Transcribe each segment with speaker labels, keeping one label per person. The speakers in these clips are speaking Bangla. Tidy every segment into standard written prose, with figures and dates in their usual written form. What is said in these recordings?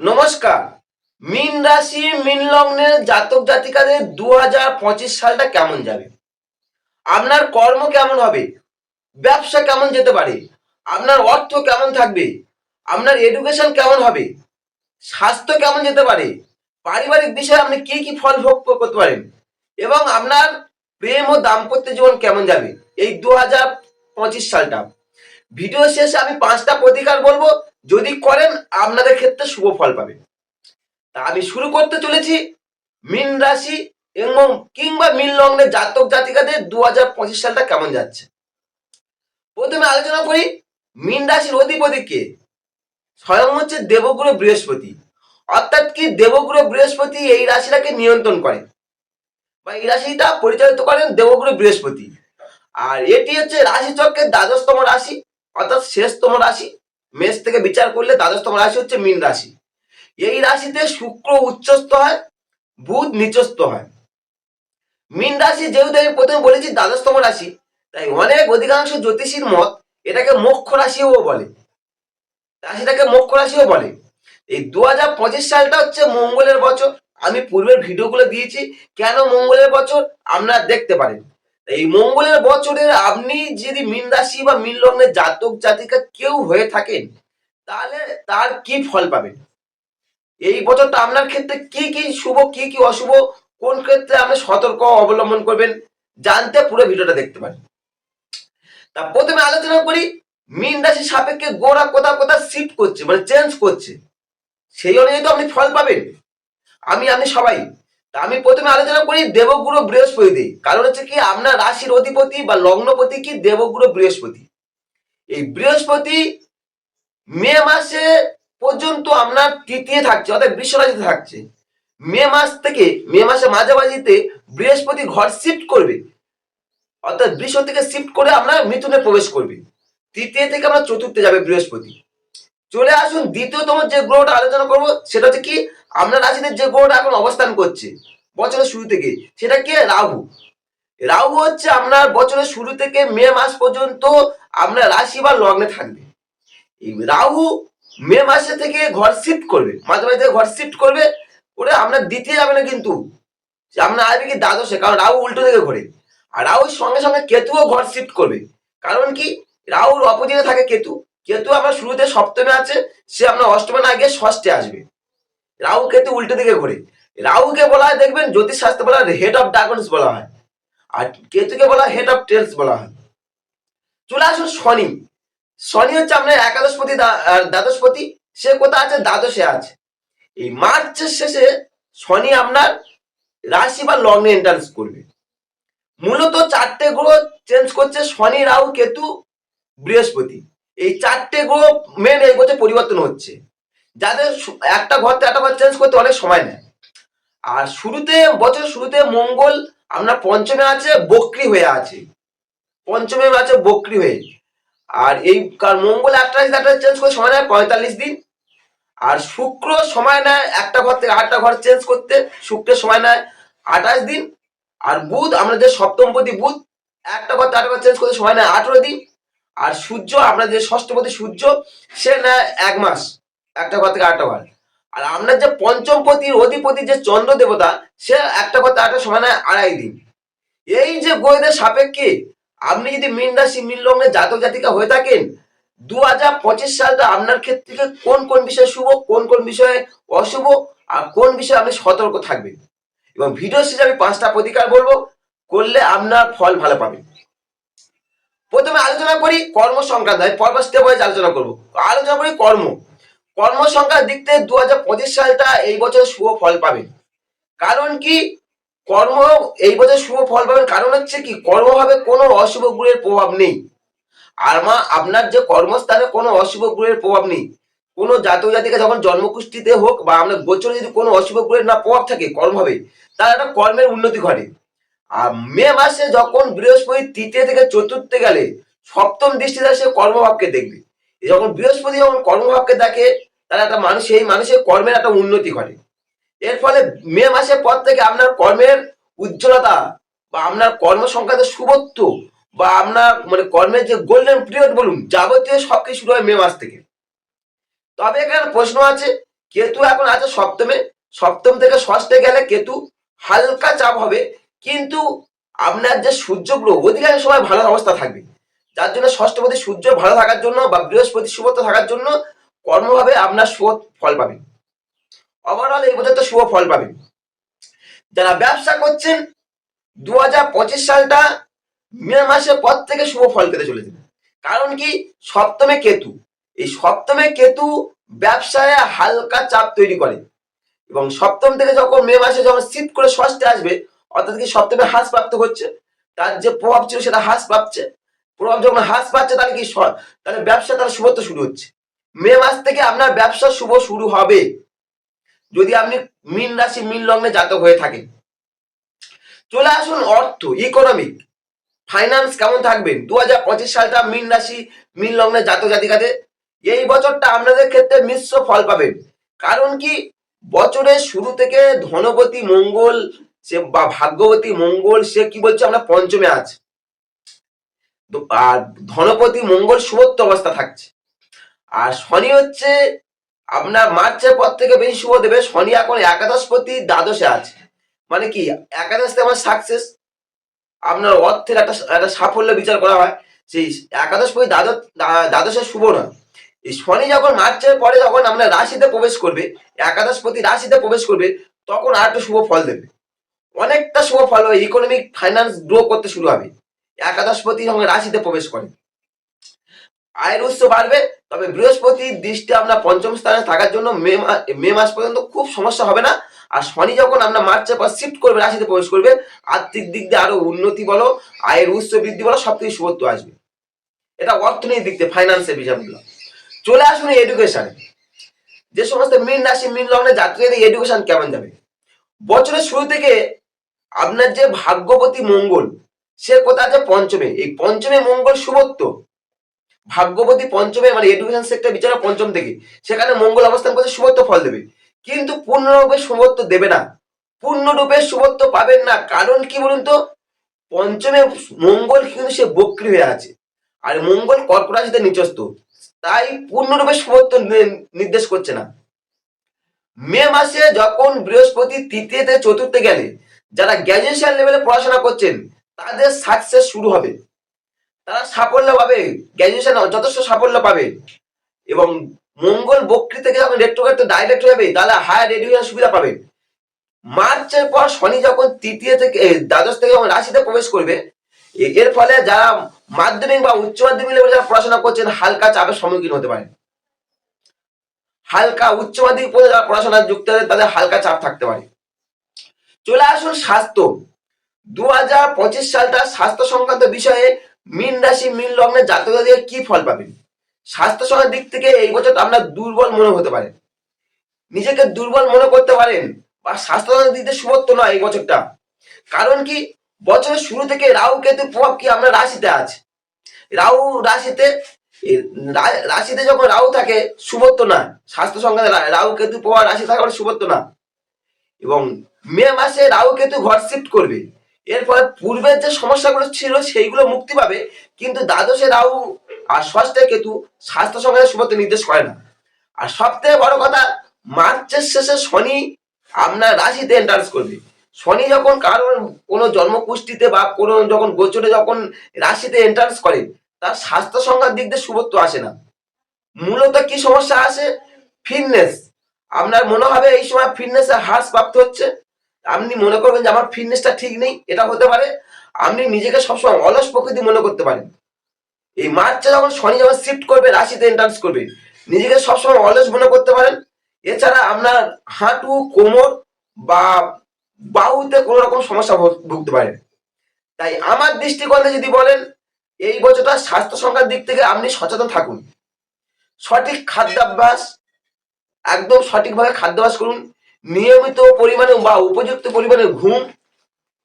Speaker 1: নমস্কার। মীন রাশি মীন লগ্নের জাতক জাতিকাদের 2025 সালটা কেমন যাবে? আপনার কর্ম কেমন হবে? ব্যবসা কেমন যেতে পারে? আপনার অর্থ কেমন থাকবে? আপনার এডুকেশন কেমন হবে? স্বাস্থ্য কেমন যেতে পারে? পারিবারিক বিষয়ে আপনি কি কি ফল ভোগ করতে পারেন? এবং আপনার প্রেম ও দাম্পত্য জীবন কেমন যাবে এই 2025 সালটা? ভিডিও শেষে আমি 5টা প্রতিকার বলবো, যদি করেন আপনাদের ক্ষেত্রে শুভ ফল পাবেন। তা আমি শুরু করতে চলেছি মীন রাশি এবং কিংবা মীন লগ্নের জাতক জাতিকাদের 2025 সালটা কেমন যাচ্ছে। প্রথমে আলোচনা করি মীন রাশির অধিপতি কে। স্বয়ং হচ্ছে দেবগুরু বৃহস্পতি। অর্থাৎ কি দেবগুরু বৃহস্পতি এই রাশিটাকে নিয়ন্ত্রণ করে বা এই রাশিটা পরিচালিত করেন দেবগুরু বৃহস্পতি। আর এটি হচ্ছে রাশিচক্রের দ্বাদশতম রাশি, অর্থাৎ শেষতম রাশি। মেষ থেকে বিচার করলে দ্বাদশতম রাশি হচ্ছে মীন রাশি। এই রাশিতে শুক্র উচ্চস্থ হয়, বুধ নিচস্থ হয়। মীন রাশি যেহেতু আমি প্রথমে বলেছি দ্বাদশতম রাশি, তাই অনেক অধিকাংশ জ্যোতিষীর মত এটাকে মোক্ষ রাশিও বলে, রাশিটাকে মোক্ষ রাশিও বলে। এই 2025 সালটা হচ্ছে মঙ্গলের বছর। আমি পূর্বের ভিডিওগুলো দিয়েছি কেন মঙ্গলের বছর, আপনারা দেখতে পারেন। এই মঙ্গলের বছরের আপনি যদি মীন রাশি বা মীন লগ্নের জাতক জাতিকা কেউ হয়ে থাকেন, তাহলে তার কি ফল পাবেন, এই বছরটা আপনার ক্ষেত্রে কি কি শুভ কি কি অশুভ, কোন ক্ষেত্রে আপনি সতর্ক অবলম্বন করবেন, জানতে পুরো ভিডিওটা দেখতে পারেন। তা প্রথমে আলোচনা করি মীন রাশি সাপেক্ষে গোড়া কোথা কোথা শিফট করছে, মানে চেঞ্জ করছে, সেই অনুযায়ী তো আপনি ফল পাবেন। আপনি সবাই। তা আমি প্রথমে আলোচনা করি দেবগুরু বৃহস্পতি। কারণ হচ্ছে কি আপনার রাশির অধিপতি বা লগ্নপতি কি দেবগুরু বৃহস্পতি। এই বৃহস্পতি মে মাসে পর্যন্ত আপনার তৃতীয় থাকছে, অর্থাৎ বৃষ রাশিতে থাকছে। মে মাস থেকে মে মাসের মাঝামাঝিতে বৃহস্পতি ঘর শিফট করবে, অর্থাৎ বৃষ থেকে শিফট করে আপনার মিথুনে প্রবেশ করবে। তৃতীয় থেকে আমরা চতুর্থে যাবে বৃহস্পতি। চলে আসুন দ্বিতীয়তম যে গ্রহটা আলোচনা করব, সেটা হচ্ছে কি আপনার রাশিতে যে গ্রহটা এখন অবস্থান করছে বছরের শুরু থেকে, সেটা কি রাহু। রাহু হচ্ছে আপনার বছরের শুরু থেকে মে মাস পর্যন্ত আপনার রাশি বা লগ্নে থাকবে। এই রাহু মে মাসে থেকে ঘর শিফট করবে, মাঝে মাঝে ঘর শিফট করবে, ওটা আপনার দ্বিতীয় যাবে না, কিন্তু আপনার আসবে কি দ্বাদশে, কারণ রাহু উল্টো দিকে ঘোরে। আর রাহুর সঙ্গে সঙ্গে কেতুও ঘর শিফট করবে। কারণ কি রাহুর অপোজিটে থাকে কেতু। কেতু আপনার শুরুতে সপ্তমে আছে, সে আপনার অষ্টমে না গিয়ে ষষ্ঠে আসবে। রাহু কেতু উল্টো দিকে ঘোরে। রাহুকে বলা হয়, দেখবেন জ্যোতিষ শাস্ত্রে বলা হয় হেড অফ ড্রাগনস বলা হয়, আর কেতুকে বলা হয় হেড অফ টেলস বলা হয়। চলে আসুন শনি। শনি হচ্ছে আপনার একাদশপতি দ্বাদশপতি, সে কোথায় আছে, দ্বাদশে আছে। এই মার্চের শেষে শনি আপনার রাশি বা লগ্নে এন্টারেন্স করবে। মূলত 4টে গ্রহ চেঞ্জ করছে, শনি রাহু কেতু বৃহস্পতি। এই 4টে গ্রহ মেন এই বছর পরিবর্তন হচ্ছে, যাদের একটা ঘর থেকে একটা ঘর চেঞ্জ করতে অনেক সময় নেয়। আর শুরুতে বছর শুরুতে মঙ্গল আপনার পঞ্চমে আছে, বক্রি হয়ে আছে, পঞ্চমে আছে বক্রি হয়ে। আর এই মঙ্গল একটা চেঞ্জ করে সময় নেয় 45 দিন। আর শুক্র সময় নেয় একটা ঘর থেকে আরেকটা ঘর চেঞ্জ করতে, শুক্রের সময় নেয় 28 দিন। আর বুধ আমাদের যে সপ্তমপতি বুধ, একটা ঘর থেকে আরেকটা ঘর চেঞ্জ করতে সময় নেয় 18 দিন। আর সূর্য আপনার যে ষষ্ঠপতি সূর্য, সে নেয় 1 মাস একটা ঘর থেকে আরেকটা ঘর। আর আপনার যে পঞ্চমপতির অধিপতি যে চন্দ্র দেবতা, সে একটা ঘর থেকে আরেকটা সময় নেয় 2.5 দিন। এই যে গ্রহদের সাপেক্ষে আপনি যদি মীন রাশি মীন লগ্নের জাতক জাতিকা হয়ে থাকেন, 2025 সালটা আপনার ক্ষেত্রে কোন কোন বিষয়ে শুভ, কোন কোন বিষয়ে অশুভ, আর কোন বিষয়ে আপনি সতর্ক থাকবেন। এবং ভিডিও শেষে আমি 5টা প্রতিকার বলবো, করলে আপনার ফল ভালো পাবেন। প্রথমে আলোচনা করি কর্ম সংক্রান্ত, আমি পরপর স্টেপ ওয়াইজ আলোচনা করবো। আলোচনা করি কর্ম সংক্রান্ত দিক থেকে 2025 সালটা এই বছর শুভ ফল পাবেন। কারণ কি কর্ম এই বছর শুভ ফল পাবেন, কারণ হচ্ছে কি কর্মভাবে কোনো অশুভ গ্রহের প্রভাব নেই। আর আপনার যে কর্মস্থানে কোনো অশুভ গ্রহের প্রভাব নেই। কোনো জাতক জাতিকা যখন জন্মকুষ্ঠিতে হোক বা আপনার গোচরে যদি কোনো অশুভ গ্রহের না প্রভাব থাকে কর্মভাবে, তার একটা কর্মের উন্নতি ঘটে। আর মে মাসে যখন বৃহস্পতি তৃতীয় থেকে চতুর্থে গেলে সপ্তম দৃষ্টিতে সে কর্মভাবকে দেখবে। যখন বৃহস্পতি যখন কর্মভাবকে দেখে, তাহলে একটা মানুষ এই মানুষের কর্মের একটা উন্নতি ঘটে। এর ফলে মে মাসের পর থেকে আপনার কর্মের উজ্জ্বলতা বা আপনার কর্ম সংক্রান্ত শুভত্ব বা আপনার মানে কর্মের যে গোল্ডেন পিরিয়ড বলুন, যাবতীয় সবকিছু শুরু হয় মে মাস থেকে। তবে এখানে প্রশ্ন আছে, কেতু এখন আছে সপ্তমে, সপ্তম থেকে ষষ্ঠে গেলে কেতু হালকা চাপ হবে, কিন্তু আপনার যে সূর্য গ্রহ অধিকাংশ সময় ভালো অবস্থা থাকবে, যার জন্য ষষ্ঠপতি সূর্য ভালো থাকার জন্য বা বৃহস্পতি শুভত্ব থাকার জন্য কর্মভাবে আপনার শুভ ফল পাবেন। ওভারঅল এই বছর তো শুভ ফল পাবেন। যারা ব্যবসা করছেন 2025 সালটা মে মাসের পর থেকে শুভ ফল পেতে চলেছে। কারণ কি, সপ্তমে কেতু, এই সপ্তমে কেতু ব্যবসায় হালকা চাপ তৈরি করে, এবং সপ্তম থেকে যখন মে মাসে যখন শিফট করে ষষ্ঠে আসবে, অর্থাৎ কি সপ্তমে হ্রাস প্রাপ্ত হচ্ছে, তার যে প্রভাব ছিল সেটা হ্রাস পাচ্ছে। প্রভাব যখন হ্রাস পাচ্ছে তাহলে কি তাহলে ব্যবসা তার শুভত্ব শুরু হচ্ছে। মে মাস থেকে আপনার ব্যবসা শুভ শুরু হবে যদি আপনি মীন রাশি মীন লগ্নে জাতক হয়ে থাকেন। চলে আসুন অর্থ, ইকোনমিক, ফাইন্যান্স কেমন থাকবেন 2025 সালটা মীন রাশি মীন লগ্নে জাতক জাতিকাদের। এই বছরটা আপনাদের ক্ষেত্রে মিশ্র ফল পাবেন। কারণ কি, বছরের শুরু থেকে ধনপতি মঙ্গল সে বা ভাগ্যবতী মঙ্গল সে কি বলছে, আমরা পঞ্চমে আছে, আর ধনপতি মঙ্গল শুভত্ব অবস্থা থাকছে। আর শনি হচ্ছে আপনার মার্চের পর থেকে বেশি শুভ দেবে। শনি এখন একাদশপতি দ্বাদশে আছে, মানে কি একাদশে আমার সাকসেস, আপনার অর্থের একটা সাফল্য বিচার করা হয়। সেই একাদশপতি দ্বাদশে শুভ না। এই শনি যখন মার্চের পরে যখন আমরা রাশিতে প্রবেশ করবে, একাদশপতি রাশিতে প্রবেশ করবে, তখন আর একটু শুভ ফল দেবে, অনেকটা শুভ ফল হবে। ইকোনমিক ফাইন্যান্স গ্রো করতে শুরু হবে একাদশপতি যখন রাশিতে প্রবেশ করে। আয়ের উৎস বাড়বে। তবে বৃহস্পতির দৃষ্টি আপনার পঞ্চম স্থানে থাকার জন্য মে মাস পর্যন্ত খুব সমস্যা হবে না। আর শনি যখন আপনার মার্চের পর শিফট করবে, রাশিতে প্রবেশ করবে, আর্থিক দিক দিয়ে আরো উন্নতি বলো, আয়ের উৎস বৃদ্ধি বলো, সবকিছু শুভত্ব আসবে। এটা অর্থনৈতিক দিক দিয়ে ফাইন্যান্সের বিষয়গুলো। চলে আসুন এডুকেশনে। যে সমস্ত মীন রাশি মীন লগ্নে জাতকদের এডুকেশন কেমন যাবে বছরের শুরু থেকে। আপনার যে ভাগ্যবতী মঙ্গল সে কোথা আছে, পঞ্চমে। এই পঞ্চমে মঙ্গল শুভত্ব, ভাগ্যবতী পঞ্চমে মানে এডুকেশন সেক্টর বিচারা পঞ্চম থেকে, সেখানে মঙ্গল অবস্থান করতে শুভত্ব ফল দেবে, কিন্তু পূর্ণরূপে শুভত্ব দেবে না, পূর্ণরূপে শুভত্ব পাবেন না। কারণ কি বলুন তো, পঞ্চমে মঙ্গল কিন্তু সে বক্রী হয়ে আছে, আর মঙ্গল কর্কট রাশিতে নিচস্থ, তাই পূর্ণরূপে শুভত্ব নির্দেশ করছে না। মে মাসে যখন বৃহস্পতি তৃতীয় থেকে চতুর্থে গেলে যারা গ্র্যাজুয়েশন লেভেলে পড়াশোনা করছেন তাদের সাকসেস শুরু হবে, তারা সাফল্য পাবে, গ্র্যাজুয়েশন যথেষ্ট সাফল্য পাবে। এবং মঙ্গল বক্রী থেকে যখন রেট্রোগ্রেড ডাইরেক্ট হয়ে যাবে, তাহলে হায়ার এডুকেশন সুবিধা পাবে। মার্চের পর শনি যখন তৃতীয় থেকে দ্বাদশ থেকে যখন রাশিতে প্রবেশ করবে, এর ফলে যারা মাধ্যমিক বা উচ্চ মাধ্যমিক লেভেলে যারা পড়াশোনা করছেন হালকা চাপের সম্মুখীন হতে পারে। হালকা উচ্চ মাধ্যমিক পর্যন্ত যারা পড়াশোনা যুক্ত আছে তাদের হালকা চাপ থাকতে পারে। চলে আসুন স্বাস্থ্য। 2025 সালটা স্বাস্থ্য সংক্রান্ত বিষয়ে মীন রাশি মীন লগ্নে জাতকদের কি ফল পাবেন। স্বাস্থ্য সংক্রান্ত দিক থেকে এই বছর আপনার দুর্বল মনে হতে পারে, নিজেকে দুর্বল মনে করতে পারেন, বা স্বাস্থ্য দিক দিয়ে শুভত্ব নয় এই বছরটা। কারণ কি, বছরের শুরু থেকে রাহু কেতু প্রভাব কি আমরা রাশিতে আছে, রাহু রাশিতে, রাশিতে যখন রাহু থাকে শুভত্ব না, স্বাস্থ্য সংক্রান্ত রাহু কেতু প্রভাব রাশি থাকা শুভত্ব না। এবং মে মাসে রাহু কেতু ঘর শিফট করবে, এর ফলে পূর্বের যে সমস্যাগুলো ছিল সেইগুলো মুক্তি পাবে, কিন্তু দ্বাদশে রাহু আর ষষ্ঠে কেতু স্বাস্থ্য সংক্রান্ত শুভত্ব নির্দেশ করে না। আর সব থেকে বড় কথা, মার্চের শেষে শনি আপনার রাশিতে এন্টার্স করবে। শনি যখন কারোর কোনো জন্মকুষ্ঠিতে বা কোনো যখন গোচরে যখন রাশিতে এন্টার্স করে, তার স্বাস্থ্য সংক্রান্ত দিক দিয়ে শুভত্ব আসে না। মূলত কি সমস্যা আসে, ফিটনেস, আপনার মনে হবে এই সময় ফিটনেস হ্রাস প্রাপ্ত হচ্ছে, আপনি মনে করবেন যে আমার ফিটনেসটা ঠিক নেই, এটা হতে পারে। আপনি নিজেকে সবসময় অলস প্রকৃতি মনে করতে পারেন। এই মার্চে যখন শনি যখন শিফট করবে রাশিতে এন্ট্রান্স করবে, নিজেকে সবসময় অলস মনে করতে পারেন। এছাড়া আপনার হাঁটু কোমর বা বাহুতে কোনো রকম সমস্যা ভুগতে পারেন। তাই আমার দৃষ্টিকোণে যদি বলেন, এই বছরটা স্বাস্থ্য সংক্রান্ত দিক থেকে আপনি সচেতন থাকুন। সঠিক খাদ্যাভ্যাস, একদম সঠিকভাবে খাদ্যাভ্যাস করুন, নিয়মিত পরিমাণে বা উপযুক্ত পরিমাণে ঘুম,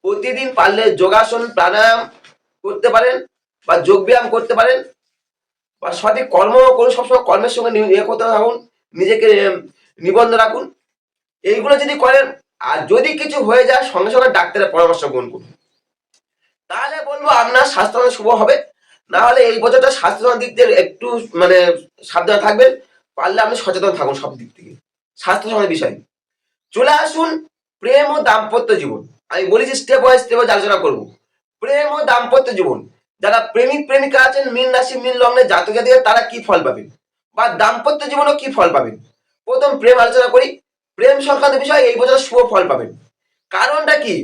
Speaker 1: প্রতিদিন পারলে যোগাসন প্রাণায়াম করতে পারেন বা যোগব্যায়াম করতে পারেন, বা সঠিক কর্ম করুন, সবসময় কর্মের সঙ্গে করতে থাকুন, নিজেকে নিবন্ধ রাখুন। এইগুলো যদি করেন, আর যদি কিছু হয়ে যায় সঙ্গে সঙ্গে ডাক্তারের পরামর্শ গ্রহণ করুন। তাহলে বলবো আপনার স্বাস্থ্য শুভ হবে। না হলে এই বছরটা স্বাস্থ্যবান দিক দিয়ে একটু মানে সাবধানে থাকবেন। পারলে আপনি সচেতন থাকুন সব দিক থেকে স্বাস্থ্য সমাজ বিষয়। চলে আসুন প্রেম ও দাম্পত্য জীবন। আমি বলেছি স্টেপ বাই স্টেপ আলোচনা করব। প্রেম ও দাম্পত্য জীবন, যারা প্রেমিক প্রেমিকা আছেন মীন রাশি মীন লগ্নে জাতক জাতিকা তারা কি ফল পাবেন বা দাম্পত্য জীবনও কি ফল পাবেন। প্রথম প্রেম আলোচনা করি। প্রেম সংক্রান্ত বিষয়ে এই বছর শুভ ফল পাবেন। কারণটা কি?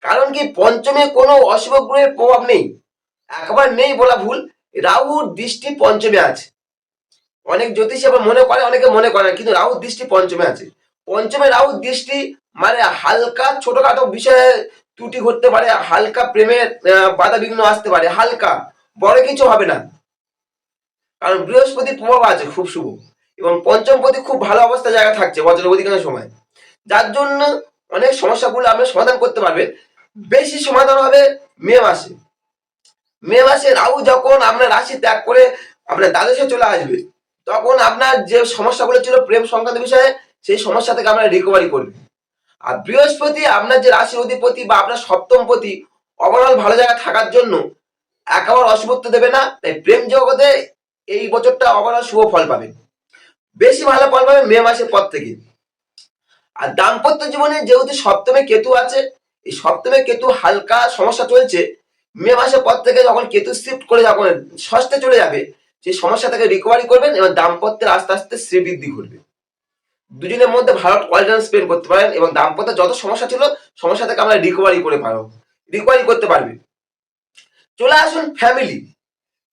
Speaker 1: কারণ কি পঞ্চমে কোনো অশুভ গ্রহের প্রভাব নেই, একবার নেই বলা ভুল। রাহুর দৃষ্টি পঞ্চমে আছে। অনেক জ্যোতিষী আবার মনে করে, অনেকে মনে করে না, কিন্তু রাহুর দৃষ্টি পঞ্চমে আছে। পঞ্চমে রাহুর দৃষ্টি মানে হালকা ছোটখাটো বিষয়ে ত্রুটি ঘটতে পারে, হালকা প্রেমের বাধা বিঘ্ন আসতে পারে, হালকা, বড় কিছু হবে না। কারণ বৃহস্পতির প্রভাব আছে খুব শুভ এবং পঞ্চম পতি খুব ভালো অবস্থা জায়গা থাকছে বছরের অধিকাংশ সময়, যার জন্য অনেক সমস্যাগুলো আপনি সমাধান করতে পারবেন। বেশি সমাধান হবে মে মাসে। মে মাসে রাহু যখন আপনার রাশি ত্যাগ করে আপনার দ্বাদশে চলে আসবে, তখন আপনার যে সমস্যাগুলো ছিল প্রেম সংক্রান্ত বিষয়ে সেই সমস্যা থেকে আপনার রিকভারি করবে। আর বৃহস্পতি আপনার যে রাশি অধিপতি বা আপনার সপ্তম পতি ওভারঅল ভালো জায়গায় থাকার জন্য একেবারে অশুভত্ব দেবে না। তাই প্রেম জগতে এই বছরটা ওভারঅল শুভ ফল পাবেন। বেশি ভালো ফল পাবেন মে মাসের পর থেকে। আর দাম্পত্য জীবনে যেহেতু সপ্তমে কেতু আছে, এই সপ্তমে কেতু হালকা সমস্যা চলছে। মে মাসের পর থেকে যখন কেতু শিফট করে যখন ষষ্ঠে চলে যাবে, সেই সমস্যা থেকে রিকভারি করবেন এবং দাম্পত্যের আস্তে আস্তে শ্রীবৃদ্ধি ঘটবে। দুজনের মধ্যে ভালো কোয়ালিটি টাইম স্পেন্ড করতে পারেন এবং দাম্পত্য যত সমস্যা ছিল সমস্যা থেকে আমরা রিকভারি করতে পারবে। চলে আসুন ফ্যামিলি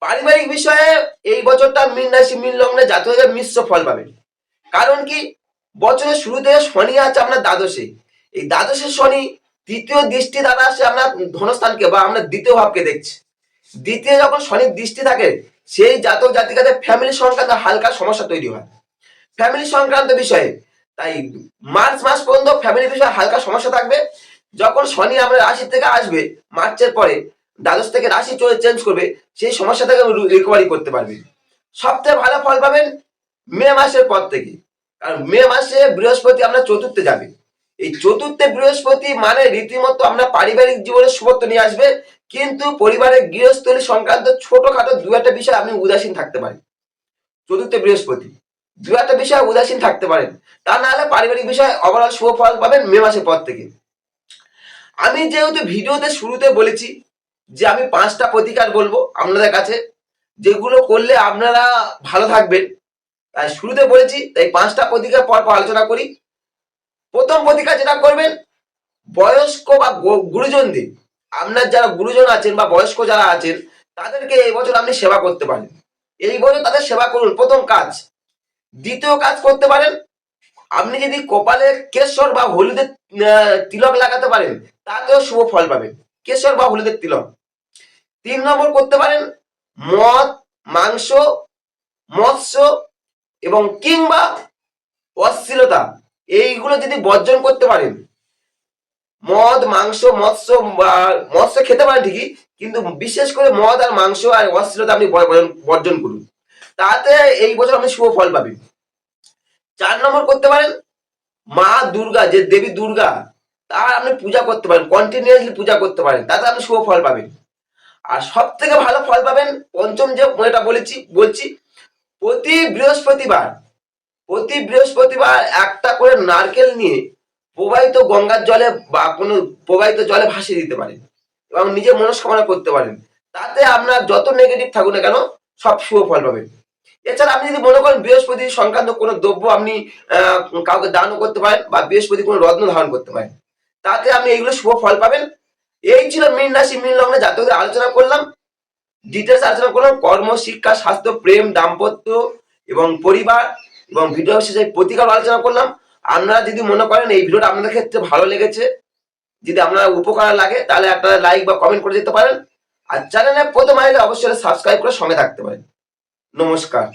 Speaker 1: পারিবারিক বিষয়ে। এই বছরটা মীন রাশি মীন লগ্নে জাতকের মিশ্র ফল পাবেন। কারণ কি বছরের শুরুতে শনি আছে আপনার দ্বাদশে। এই দ্বাদশের শনি তৃতীয় দৃষ্টি দ্বারা আসে আপনার ধনস্থানকে বা আপনার দ্বিতীয় ভাবকে দেখছে। দ্বিতীয় যখন শনির দৃষ্টি থাকে সেই জাতক জাতিকাদের ফ্যামিলি সংক্রান্ত হালকা সমস্যা তৈরি হয় ফ্যামিলি সংক্রান্ত বিষয়ে। তাই মার্চ মাস পর্যন্ত ফ্যামিলি বিষয়ে হালকা সমস্যা থাকবে। যখন শনি আপনার রাশি থেকে আসবে মার্চের পরে, দ্বাদশ থেকে রাশি চেঞ্জ করবে, সেই সমস্যা থেকে রিকভারি করতে পারবে। সবথেকে ভালো ফল পাবেন মে মাসের পর থেকে। কারণ মে মাসে বৃহস্পতি আপনার চতুর্থে যাবে। এই চতুর্থে বৃহস্পতি মানে রীতিমতো আমরা পারিবারিক জীবনে শুভত্ব নিয়ে আসবে, কিন্তু পরিবারের গৃহস্থলী সংক্রান্ত ছোটখাটো দু একটা বিষয় আপনি উদাসীন থাকতে পারেন। চতুর্থে বৃহস্পতি দু একটা বিষয় উদাসীন থাকতে পারেন, তা না হলে পারিবারিক বিষয়ে ওভারঅল শুভ ফল পাবেন মে মাসের পর থেকে। আমি যেহেতু ভিডিওতে শুরুতে বলেছি যে আমি 5টা প্রতিকার বলবো আপনাদের কাছে, যেগুলো করলে আপনারা ভালো থাকবেন, তাই শুরুতে বলেছি, তাই 5টা প্রতিকার পর আলোচনা করি। প্রথম প্রতিকার যেটা করবেন, বয়স্ক বা গুরুজনদের, আপনার যারা গুরুজন আছেন বা বয়স্ক যারা আছেন তাদেরকে এই বছর আপনি সেবা করতে পারেন। এই বছর তাদের সেবা করুন, প্রথম কাজ। দ্বিতীয় কাজ করতে পারেন, আপনি যদি কপালে কেশর বা হলুদের তিলক লাগাতে পারেন তাতেও শুভ ফল পাবেন, কেশর বা হলুদের তিলক। 3 নম্বর করতে পারেন, মদ, মাংস, মৎস্য এবং কিংবা অশ্লীলতা এইগুলো যদি বর্জন করতে পারেন, মদ, মাংস, মৎস্য খেতে পারেন ঠিকই, কিন্তু বিশেষ করে মদ আর মাংস আর অশ্লীলতা আপনি বর্জন করুন, তাতে এই বছর আপনি শুভ ফল পাবেন। 4 নম্বর করতে পারেন, মা দুর্গা, যে দেবী দুর্গা, তার আপনি পূজা করতে পারেন, কন্টিনিউয়াসলি পূজা করতে পারেন, তাতে আপনি শুভ ফল পাবেন। আর সব থেকে ভালো ফল পাবেন পঞ্চম যে এটা বলছি, প্রতি বৃহস্পতিবার একটা করে নারকেল নিয়ে প্রবাহিত গঙ্গার জলে বা কোনো প্রবাহিত জলে ভাসিয়ে দিতে পারেন এবং নিজের মনস্কামনা করতে পারেন। তাতে আপনার যত নেগেটিভ থাকুক না কেন সব শুভ ফল পাবেন। এছাড়া আপনি যদি মনে করেন বৃহস্পতি সংক্রান্ত কোনো দ্রব্য আপনি কাউকে দানও করতে পারেন বা বৃহস্পতি কোনো রত্ন ধারণ করতে পারেন, তাতে আপনি এইগুলো শুভ ফল পাবেন। এই ছিল মীন রাশি মীন লগ্নে জাতকদের আলোচনা করলাম, ডিটেলস আলোচনা করলাম কর্ম, শিক্ষা, স্বাস্থ্য, প্রেম, দাম্পত্য এবং পরিবার এবং ভিডিও শেষে প্রতিকার আলোচনা করলাম। আপনারা যদি মনে করেন এই ভিডিওটা আপনাদের ক্ষেত্রে ভালো লেগেছে, যদি আপনার উপকার লাগে, তাহলে একটা লাইক বা কমেন্ট করে দিতে পারেন। আর চ্যানেলে প্রথম আসলে অবশ্যই সাবস্ক্রাইব করে সঙ্গে থাকতে পারেন। নমস্কার।